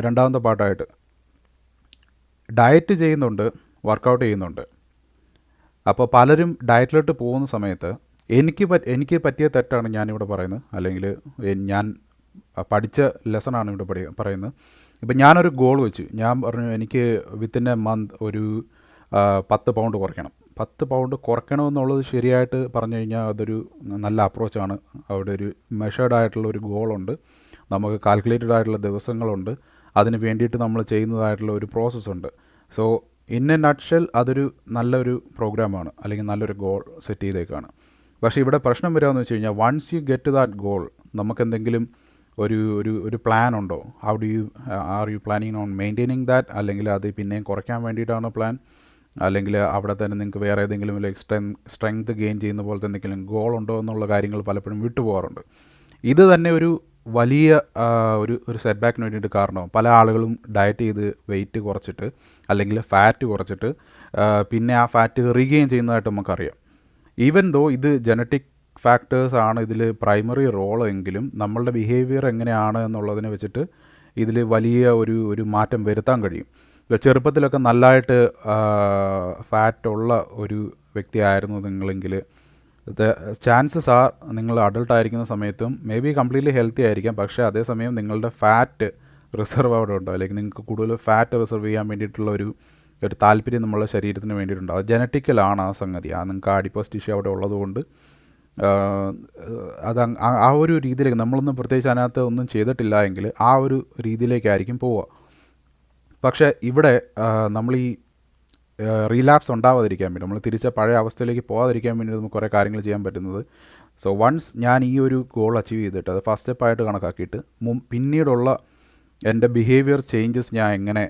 രണ്ടാമത്തെ പാർട്ടായിട്ട് ഡയറ്റ് ചെയ്യുന്നുണ്ട്, വർക്കൗട്ട് ചെയ്യുന്നുണ്ട്. അപ്പോൾ പലരും ഡയറ്റിലോട്ട് പോകുന്ന സമയത്ത് എനിക്ക് പറ്റിയ തെറ്റാണ് ഞാനിവിടെ പറയുന്നത്, അല്ലെങ്കിൽ ഞാൻ പഠിച്ച ലെസണാണ് ഇവിടെ പറയുന്നത്. ഇപ്പം ഞാനൊരു ഗോൾ വെച്ചു, ഞാൻ പറഞ്ഞു എനിക്ക് വിത്തിൻ എ മന്ത് ഒരു 10 പൗണ്ട് കുറയ്ക്കണം. 10 പൗണ്ട് കുറയ്ക്കണമെന്നുള്ളത് ശരിയായിട്ട് പറഞ്ഞു കഴിഞ്ഞാൽ അതൊരു നല്ല അപ്രോച്ചാണ്. അവിടെ ഒരു മെഷേർഡ് ആയിട്ടുള്ള ഒരു ഗോളുണ്ട്, നമുക്ക് കാൽക്കുലേറ്റഡ് ആയിട്ടുള്ള ദിവസങ്ങളുണ്ട്, അതിന് വേണ്ടിയിട്ട് നമ്മൾ ചെയ്യുന്നതായിട്ടുള്ള ഒരു പ്രോസസ്സുണ്ട്. സോ ഇൻ എ നട്ട്ഷെൽ അതൊരു നല്ലൊരു പ്രോഗ്രാമാണ്, അല്ലെങ്കിൽ നല്ലൊരു ഗോൾ സെറ്റ് ചെയ്തേക്കാണ്. പക്ഷേ ഇവിടെ പ്രശ്നം വരികയെന്ന് വെച്ച് കഴിഞ്ഞാൽ once you get that goal, നമുക്കെന്തെങ്കിലും ഒരു ഒരു ഒരു പ്ലാൻ ഉണ്ടോ? How do you are you planning on maintaining that, അല്ലെങ്കിൽ അത് പിന്നെയും കുറയ്ക്കാൻ വേണ്ടിയിട്ടാണ് പ്ലാൻ, അല്ലെങ്കിൽ അവിടെ തന്നെ നിങ്ങൾക്ക് വേറെ ഏതെങ്കിലും ലൈക്ക് സ്ട്രെങ്ത് ഗെയിൻ ചെയ്യുന്ന പോലത്തെ എന്തെങ്കിലും ഗോൾ ഉണ്ടോ എന്നുള്ള കാര്യങ്ങൾ പലപ്പോഴും വിട്ടുപോകാറുണ്ട്. ഇത് തന്നെ ഒരു വലിയ ഒരു സെറ്റ് ബാക്കിന് വേണ്ടിയിട്ട് കാരണമാവും. പല ആളുകളും ഡയറ്റ് ചെയ്ത് വെയിറ്റ് കുറച്ചിട്ട് അല്ലെങ്കിൽ ഫാറ്റ് കുറച്ചിട്ട് പിന്നെ ആ ഫാറ്റ് റീഗെയിൻ ചെയ്യുന്നതായിട്ട് നമുക്കറിയാം. ഈവൻ ദോ ഇത് ജനറ്റിക് ഫാക്ടേഴ്സ് ആണ് ഇതിൽ പ്രൈമറി റോൾ എങ്കിലും നമ്മളുടെ ബിഹേവിയർ എങ്ങനെയാണ് എന്നുള്ളതിനെ വെച്ചിട്ട് ഇതിൽ വലിയ ഒരു മാറ്റം വരുത്താൻ കഴിയും. ചെറുപ്പത്തിലൊക്കെ നല്ലതായിട്ട് ഫാറ്റുള്ള ഒരു വ്യക്തിയായിരുന്നു നിങ്ങളെങ്കിൽ ചാൻസസ് ആ നിങ്ങൾ അഡൾട്ടായിരിക്കുന്ന സമയത്തും മേ ബി കംപ്ലീറ്റ്ലി ഹെൽത്തി ആയിരിക്കാം, പക്ഷേ അതേസമയം നിങ്ങളുടെ ഫാറ്റ് റിസർവ് അവിടെ ഉണ്ടോ, അല്ലെങ്കിൽ നിങ്ങൾക്ക് കൂടുതൽ ഫാറ്റ് റിസർവ് ചെയ്യാൻ വേണ്ടിയിട്ടുള്ള ഒരു താല്പര്യം നമ്മളുടെ ശരീരത്തിന് വേണ്ടിയിട്ടുണ്ട്. അത് ജനറ്റിക്കലാണ് ആ സംഗതി. നിങ്ങൾക്ക് ആഡിപ്പോസ് ടിഷ്യൂ അവിടെ ഉള്ളതുകൊണ്ട് അത് ആ ഒരു രീതിയിലേക്ക് നമ്മളൊന്നും പ്രത്യേകിച്ച് അതിനകത്ത് ഒന്നും ചെയ്തിട്ടില്ല എങ്കിൽ ആ ഒരു രീതിയിലേക്കായിരിക്കും പോവുക. പക്ഷേ ഇവിടെ നമ്മൾ ഈ റീലാപ്സ് ഉണ്ടാവാതിരിക്കാൻ വേണ്ടി, നമ്മൾ തിരിച്ച പഴയ അവസ്ഥയിലേക്ക് പോകാതിരിക്കാൻ വേണ്ടി നമുക്ക് കുറേ കാര്യങ്ങൾ ചെയ്യാൻ പറ്റുന്നത്. സോ വൺസ് ഞാൻ ഈ ഒരു ഗോൾ അച്ചീവ് ചെയ്തിട്ട് അത് ഫസ്റ്റ് സ്റ്റെപ്പായിട്ട് കണക്കാക്കിയിട്ട് പിന്നീടുള്ള എൻ്റെ ബിഹേവിയർ ചേഞ്ചസ് ഞാൻ എങ്ങനെ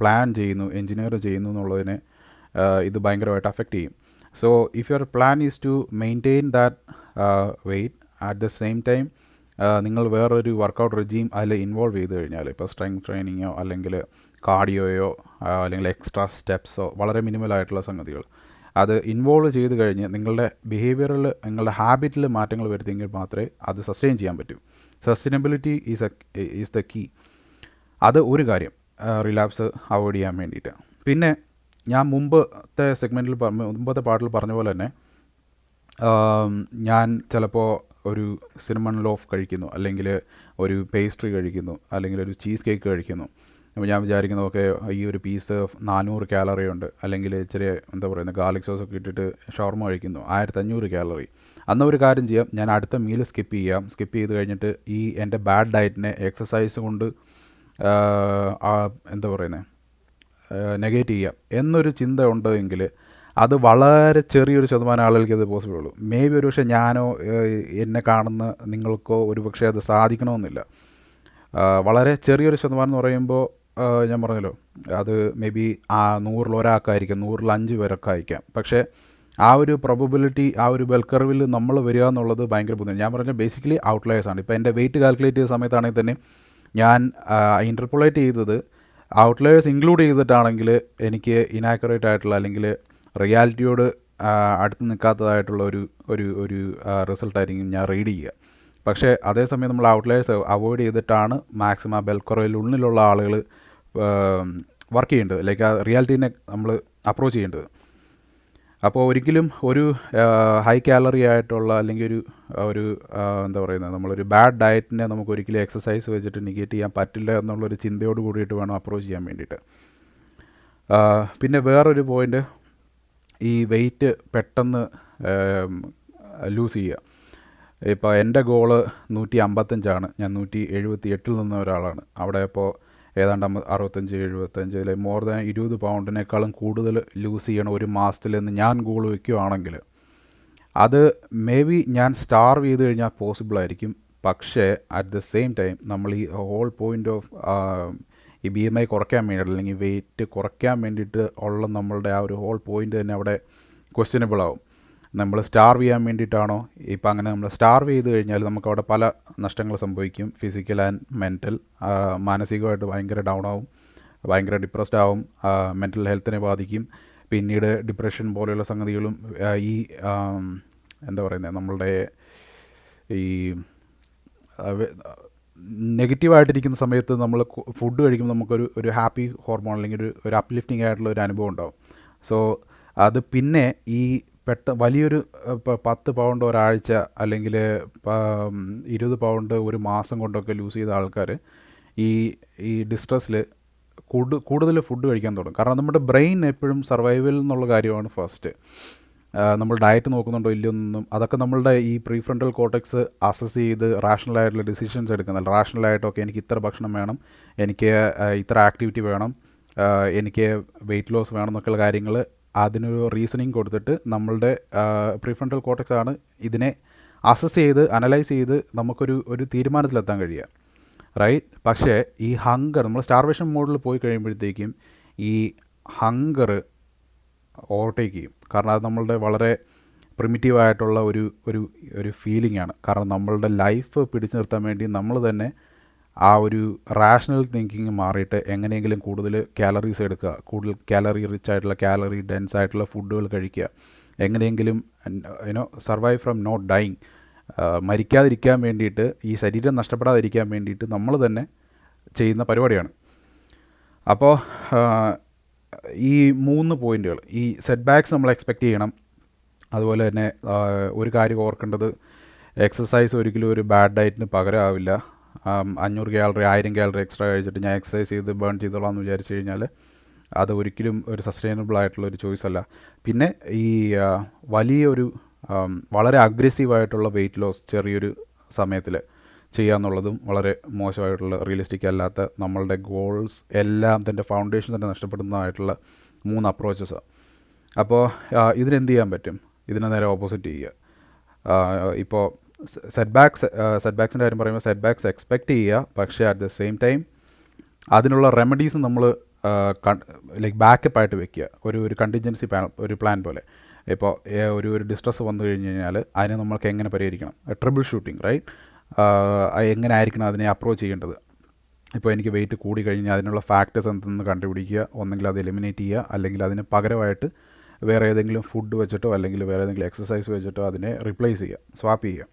പ്ലാൻ ചെയ്യുന്നു, എൻജിനീയർ ചെയ്യുന്നു എന്നുള്ളതിനെ ഇത് ഭയങ്കരമായിട്ട് അഫക്റ്റ് ചെയ്യും. So if your plan is to maintain that weight at the same time നിങ്ങൾ വേറൊരു വർക്കൗട്ട് റെജീം അതിൽ ഇൻവോൾവ് ചെയ്ത് കഴിഞ്ഞാൽ, ഇപ്പോൾ സ്ട്രെങ്ത് ട്രെയിനിങ്ങോ അല്ലെങ്കിൽ കാർഡിയോയോ അല്ലെങ്കിൽ എക്സ്ട്രാ സ്റ്റെപ്സോ, വളരെ മിനിമലായിട്ടുള്ള സംഗതികൾ അത് ഇൻവോൾവ് ചെയ്ത് കഴിഞ്ഞ് നിങ്ങളുടെ ബിഹേവിയറിൽ, നിങ്ങളുടെ ഹാബിറ്റിൽ മാറ്റങ്ങൾ വരുത്തിയെങ്കിൽ മാത്രമേ അത് സസ്റ്റെയിൻ ചെയ്യാൻ പറ്റൂ. Sustainability is the key. അത് ഒരു കാര്യം റിലാപ്സ് അവോയ്ഡ് ചെയ്യാൻ വേണ്ടിയിട്ട്. പിന്നെ ഞാൻ മുമ്പത്തെ പാട്ടിൽ പറഞ്ഞ പോലെ തന്നെ ഞാൻ ചിലപ്പോൾ ഒരു സിനമൺ ലോഫ് കഴിക്കുന്നു, അല്ലെങ്കിൽ ഒരു പേസ്ട്രി കഴിക്കുന്നു, അല്ലെങ്കിൽ ഒരു ചീസ് കേക്ക് കഴിക്കുന്നു. അപ്പോൾ ഞാൻ വിചാരിക്കുന്നു ഓക്കെ ഈ ഒരു പീസ് 400 കാലറി ഉണ്ട്, അല്ലെങ്കിൽ ഇച്ചിരി എന്താ പറയുന്നത് ഗാർലിക് സോസൊക്കെ ഇട്ടിട്ട് ഷവർമ കഴിക്കുന്നു 1500 കാലറി. അന്ന് ഒരു കാര്യം ചെയ്യാം, ഞാൻ അടുത്ത മീൽ സ്കിപ്പ് ചെയ്ത് കഴിഞ്ഞിട്ട് ഈ എൻ്റെ ബാഡ് ഡയറ്റിനെ എക്സസൈസ് കൊണ്ട് എന്താ പറയുന്നത് നെഗേറ്റ് ചെയ്യാം എന്നൊരു ചിന്ത ഉണ്ടെങ്കിൽ അത് വളരെ ചെറിയൊരു ശതമാനം ആളുകൾക്ക് അത് പോസിബിൾ ഉള്ളൂ. മേ ബി ഒരു പക്ഷേ ഞാനോ എന്നെ കാണുന്ന നിങ്ങൾക്കോ ഒരു പക്ഷേ അത് സാധിക്കണമെന്നില്ല. വളരെ ചെറിയൊരു ശതമാനം എന്ന് പറയുമ്പോൾ ഞാൻ പറഞ്ഞല്ലോ അത് മേ ബി 100-ൽ ഒരാൾക്കായിരിക്കാം, 100-ൽ 5 പേരൊക്കെ അയക്കാം. പക്ഷേ ആ ഒരു പ്രോബബിലിറ്റി, ആ ഒരു ബെൽക്കർവിൽ നമ്മൾ വരിക എന്നുള്ളത് ഭയങ്കര ബുദ്ധിമുട്ട്. ഞാൻ പറഞ്ഞ ബേസിക്കലി ഔട്ട്ലയേഴ്സാണ്. ഇപ്പോൾ എൻ്റെ വെയിറ്റ് കാൽക്കുലേറ്റ് ചെയ്ത സമയത്താണെങ്കിൽ തന്നെ ഞാൻ ഇൻ്റർപോളേറ്റ് ചെയ്തത് ഔട്ട്ലയേഴ്സ് ഇൻക്ലൂഡ് ചെയ്തിട്ടാണെങ്കിൽ എനിക്ക് ഇനാക്യുറേറ്റ് ആയിട്ടുള്ള, അല്ലെങ്കിൽ റിയാലിറ്റിയോട് അടുത്ത് നിൽക്കാത്തതായിട്ടുള്ള ഒരു റിസൾട്ടായിരിക്കും ഞാൻ റീഡ് ചെയ്യുക. പക്ഷേ അതേസമയം നമ്മൾ ഔട്ട്ലയേഴ്സ് അവോയ്ഡ് ചെയ്തിട്ടാണ് മാക്സിമം ആ ബെൽക്കറയിലുള്ളിലുള്ള ആളുകൾ വർക്ക് ചെയ്യേണ്ടത്, ലൈക്ക് ആ റിയാലിറ്റീനെ നമ്മൾ അപ്രോച്ച് ചെയ്യേണ്ടത്. അപ്പോൾ ഒരിക്കലും ഒരു ഹൈ കാലറി ആയിട്ടുള്ള, അല്ലെങ്കിൽ ഒരു എന്താ പറയുന്നത് നമ്മളൊരു ബാഡ് ഡയറ്റിനെ നമുക്ക് ഒരിക്കലും എക്സസൈസ് വെച്ചിട്ട് നെഗേറ്റ് ചെയ്യാൻ പറ്റില്ല എന്നുള്ളൊരു ചിന്തയോട് കൂടിയിട്ട് വേണം അപ്രോച്ച് ചെയ്യാൻ വേണ്ടിയിട്ട്. പിന്നെ വേറൊരു പോയിൻ്റ്, ഈ വെയിറ്റ് പെട്ടെന്ന് ലൂസ് ചെയ്യുക. ഇപ്പോൾ എൻ്റെ ഗോള് 155 ഞാൻ 178 നിന്ന ഒരാളാണ്. അവിടെ ഇപ്പോൾ ഏതാണ്ട് 65-75 മോർ ദാൻ 20 പൗണ്ടിനേക്കാളും കൂടുതൽ ലൂസ് ചെയ്യണം ഒരു മാസത്തിലെന്ന് ഞാൻ ഗോൾ വയ്ക്കുകയാണെങ്കിൽ അത് മേ ബി ഞാൻ സ്റ്റാർവ് ചെയ്ത് കഴിഞ്ഞാൽ പോസിബിൾ ആയിരിക്കും. പക്ഷേ അറ്റ് ദ സെയിം ടൈം നമ്മൾ ഈ ഹോൾ പോയിൻ്റ് ഓഫ് ഈ BMI കുറയ്ക്കാൻ വേണ്ടിയിട്ട്, അല്ലെങ്കിൽ വെയിറ്റ് കുറയ്ക്കാൻ വേണ്ടിയിട്ട് ഉള്ള നമ്മളുടെ ആ ഒരു ഹോൾ പോയിൻ്റ് തന്നെ അവിടെ ക്വസ്റ്റ്യനബിൾ ആവും. നമ്മൾ സ്റ്റാർവ് ചെയ്യാൻ വേണ്ടിയിട്ടാണോ? ഇപ്പം അങ്ങനെ നമ്മൾ സ്റ്റാർവ് ചെയ്ത് കഴിഞ്ഞാൽ നമുക്കവിടെ പല നഷ്ടങ്ങൾ സംഭവിക്കും. Physical and mental. മാനസികമായിട്ട് ഭയങ്കര ഡൗൺ ആവും, ഭയങ്കര ഡിപ്രസ്ഡ് ആവും, മെൻറ്റൽ ഹെൽത്തിനെ ബാധിക്കും. പിന്നീട് ഡിപ്രഷൻ പോലെയുള്ള സംഗതികളും ഈ എന്താ പറയുന്നത് നമ്മളുടെ ഈ നെഗറ്റീവായിട്ടിരിക്കുന്ന സമയത്ത് നമ്മൾ ഫുഡ് കഴിക്കുമ്പോൾ നമുക്കൊരു ഹാപ്പി ഹോർമോൺ അല്ലെങ്കിൽ ഒരു അപ്ലിഫ്റ്റിംഗ് ആയിട്ടുള്ള ഒരു അനുഭവം ഉണ്ടാവും. സോ അത് പിന്നെ ഈ വലിയൊരു 10 പൗണ്ട് ഒരാഴ്ച അല്ലെങ്കിൽ 20 പൗണ്ട് ഒരു മാസം കൊണ്ടൊക്കെ ലൂസ് ചെയ്ത ആൾക്കാർ ഈ ഈ ഡിസ്ട്രസ്സിൽ കൂടുതൽ ഫുഡ് കഴിക്കാൻ തുടങ്ങും. കാരണം നമ്മുടെ ബ്രെയിൻ എപ്പോഴും സർവൈവൽ എന്നുള്ള കാര്യമാണ് ഫസ്റ്റ്. നമ്മൾ ഡയറ്റ് നോക്കുന്നുണ്ടോ ഇല്ലയോ എന്നൊന്നും, അതൊക്കെ നമ്മളുടെ ഈ പ്രീഫ്രണ്ടൽ കോർട്ടെക്സ് അസസ് ചെയ്ത് റാഷണലായിട്ടുള്ള ഡിസിഷൻസ് എടുക്കുന്നില്ല. റാഷണലായിട്ടൊക്കെ എനിക്ക് ഇത്ര ഭക്ഷണം വേണം, എനിക്ക് ഇത്ര ആക്ടിവിറ്റി വേണം, എനിക്ക് വെയിറ്റ് ലോസ് വേണം എന്നൊക്കെയുള്ള കാര്യങ്ങൾ അതിനൊരു റീസണിങ് കൊടുത്തിട്ട് നമ്മളുടെ പ്രീഫ്രണ്ടൽ കോർട്ടെക്സ് ആണ് ഇതിനെ അസസ് ചെയ്ത് അനലൈസ് ചെയ്ത് നമുക്കൊരു തീരുമാനത്തിലെത്താൻ കഴിയുക, റൈറ്റ്? പക്ഷേ ഈ ഹങ്കർ, നമ്മൾ സ്റ്റാർവേഷൻ മോഡിൽ പോയി കഴിയുമ്പോഴത്തേക്കും ഈ ഹങ്കർ ഓവർടേക്ക് ചെയ്യും. കാരണം അത് നമ്മളുടെ വളരെ പ്രിമിറ്റീവായിട്ടുള്ള ഒരു ഫീലിംഗ് ആണ്. കാരണം നമ്മളുടെ ലൈഫ് പിടിച്ചു നിർത്താൻ വേണ്ടി നമ്മൾ തന്നെ ആ ഒരു റാഷണൽ തിങ്കിങ് മാറിയിട്ട് എങ്ങനെയെങ്കിലും കൂടുതൽ കാലറീസ് എടുക്കുക, കൂടുതൽ കാലറി റിച്ച് ആയിട്ടുള്ള കാലറി ഡെൻസ് ആയിട്ടുള്ള ഫുഡുകൾ കഴിക്കുക, എങ്ങനെയെങ്കിലും സർവൈവ് ഫ്രം നോട്ട് ഡൈയിങ്, മരിക്കാതിരിക്കാൻ വേണ്ടിയിട്ട്, ഈ ശരീരം നഷ്ടപ്പെടാതിരിക്കാൻ വേണ്ടിയിട്ട് നമ്മൾ തന്നെ ചെയ്യുന്ന പരിപാടിയാണ്. അപ്പോൾ ഈ 3 പോയിൻറ്റുകൾ, ഈ സെറ്റ് ബാക്ക്സ് നമ്മൾ എക്സ്പെക്റ്റ് ചെയ്യണം. അതുപോലെ തന്നെ ഒരു കാര്യം ഓർക്കേണ്ടത്, എക്സസൈസ് ഒരിക്കലും ഒരു ബാഡ് ഡയറ്റിന് പകരമാവില്ല. 500 കാലറി 1000 കാലറി എക്സ്ട്രാ കഴിച്ചിട്ട് ഞാൻ എക്സസൈസ് ചെയ്ത് ബേൺ ചെയ്തോളാം എന്ന് വിചാരിച്ചു കഴിഞ്ഞാൽ അത് ഒരിക്കലും ഒരു സസ്റ്റൈനബിൾ ആയിട്ടുള്ളൊരു ചോയ്സ് അല്ല. പിന്നെ ഈ വലിയൊരു വളരെ അഗ്രസീവായിട്ടുള്ള വെയിറ്റ് ലോസ് ചെറിയൊരു സമയത്തിൽ ചെയ്യാന്നുള്ളതും വളരെ മോശമായിട്ടുള്ള, റിയലിസ്റ്റിക് അല്ലാത്ത, നമ്മളുടെ ഗോൾസ് എല്ലാം തന്നെ ഫൗണ്ടേഷൻ തന്നെ നഷ്ടപ്പെടുന്നതായിട്ടുള്ള 3 അപ്രോച്ചസാണ്. അപ്പോൾ ഇതിനെന്ത് ചെയ്യാൻ പറ്റും? ഇതിനെ നേരെ ഓപ്പോസിറ്റ് ചെയ്യുക. ഇപ്പോൾ സെറ്റ് ബാക്സിൻ്റെ കാര്യം പറയുമ്പോൾ സെറ്റ് ബാക്സ് എക്സ്പെക്റ്റ് ചെയ്യുക, പക്ഷേ അറ്റ് ദ സെയിം ടൈം അതിനുള്ള റെമഡീസ് നമ്മൾ ലൈക്ക് ബാക്കപ്പായിട്ട് വെക്കുക. ഒരു കണ്ടിൻജൻസി പ്ലാൻ പോലെ. ഇപ്പോൾ ഒരു ഡിസ്ട്രസ് വന്നു കഴിഞ്ഞ് കഴിഞ്ഞാൽ അതിനെ നമ്മൾക്ക് എങ്ങനെ പരിഹരിക്കണം, ട്രിബിൾ ഷൂട്ടിങ്, റൈറ്റ്? എങ്ങനെ ആയിരിക്കണം അതിനെ അപ്രോച്ച് ചെയ്യേണ്ടത്. ഇപ്പോൾ എനിക്ക് വെയിറ്റ് കൂടി കഴിഞ്ഞാൽ അതിനുള്ള ഫാക്ടേഴ്സ് എന്തെന്ന് കണ്ടുപിടിക്കുക, ഒന്നെങ്കിൽ അത് എലിമിനേറ്റ് ചെയ്യുക, അല്ലെങ്കിൽ അതിന് പകരമായിട്ട് വേറെ ഏതെങ്കിലും ഫുഡ് വെച്ചിട്ടോ അല്ലെങ്കിൽ വേറെ ഏതെങ്കിലും എക്സസൈസ് വെച്ചിട്ടോ അതിനെ റീപ്ലേസ് ചെയ്യുക, സ്വാപ്പ് ചെയ്യുക.